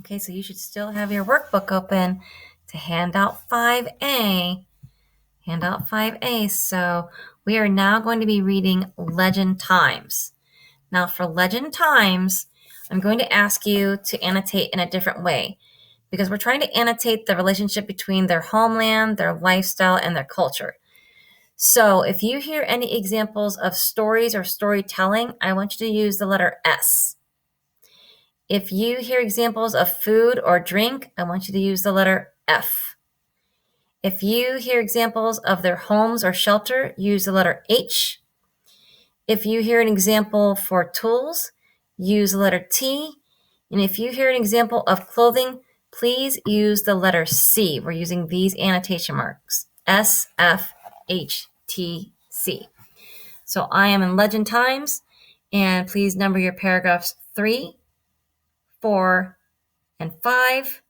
Okay, so you should still have your workbook open to handout 5A. Handout 5A. So we are now going to be reading Legend Times. Now for Legend Times, I'm going to ask you to annotate in a different way because we're trying to annotate the relationship between their homeland, their lifestyle, and their culture. So if you hear any examples of stories or storytelling, I want you to use the letter S. If you hear examples of food or drink, I want you to use the letter F. If you hear examples of their homes or shelter, use the letter H. If you hear an example for tools, use the letter T. And if you hear an example of clothing, please use the letter C. We're using these annotation marks, S, F, H, T, C. So I am in Legend Times, and please number your paragraphs 3, 4, and 5,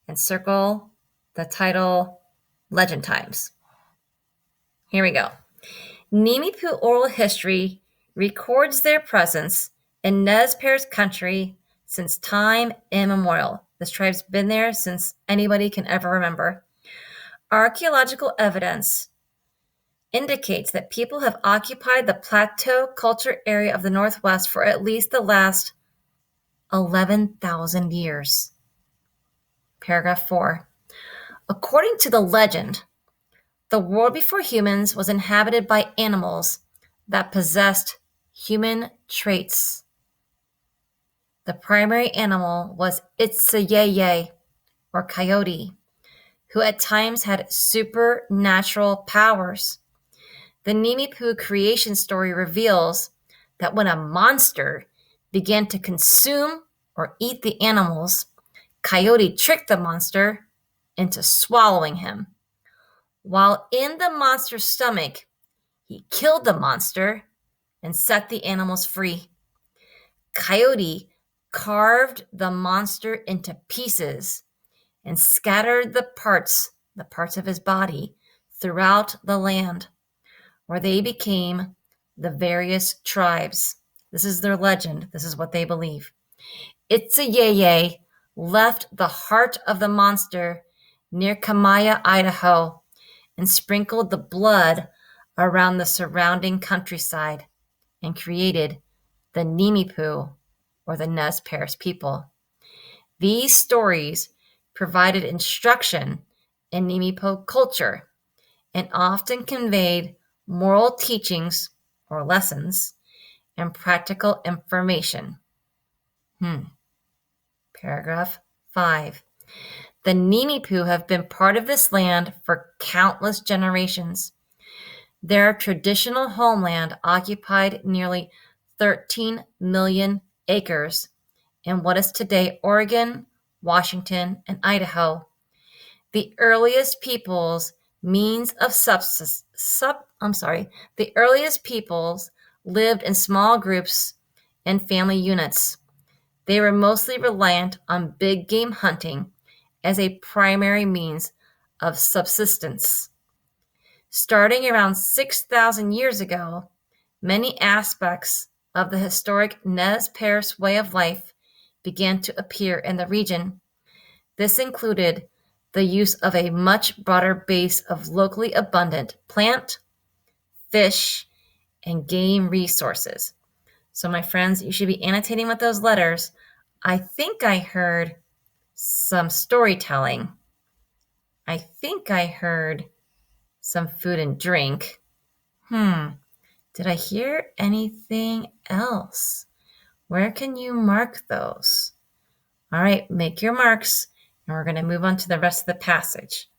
and circle the title Legend Times. Here we go. Nimipu oral history records their presence in Nez Perce country since time immemorial. This tribe's been there since anybody can ever remember. Archaeological evidence indicates that people have occupied the plateau culture area of the Northwest for at least the last 11,000 years. Paragraph 4. According to the legend, the world before humans was inhabited by animals that possessed human traits. The primary animal was Itsayeye, or coyote, who at times had supernatural powers. The Nimipu creation story reveals that when a monster began to consume or eat the animals, Coyote tricked the monster into swallowing him. While in the monster's stomach, he killed the monster and set the animals free. Coyote carved the monster into pieces and scattered the parts of his body throughout the land, where they became the various tribes. This is their legend. This is what they believe. Itsayeye left the heart of the monster near Kamaya, Idaho, and sprinkled the blood around the surrounding countryside and created the Nimipu, or the Nez Perce people. These stories provided instruction in Nimipu culture and often conveyed moral teachings or lessons and practical information. Paragraph 5. The Nimipu have been part of this land for countless generations. Their traditional homeland occupied nearly 13 million acres in what is today Oregon, Washington, and Idaho. The earliest peoples lived in small groups and family units. They were mostly reliant on big game hunting as a primary means of subsistence. Starting around 6,000 years ago, many aspects of the historic Nez Perce way of life began to appear in the region. This included the use of a much broader base of locally abundant plant, fish, and game resources. So my friends, you should be annotating with those letters. I think I heard some storytelling. I think I heard some food and drink. Did I hear anything else? Where can you mark those? All right, make your marks, and we're going to move on to the rest of the passage.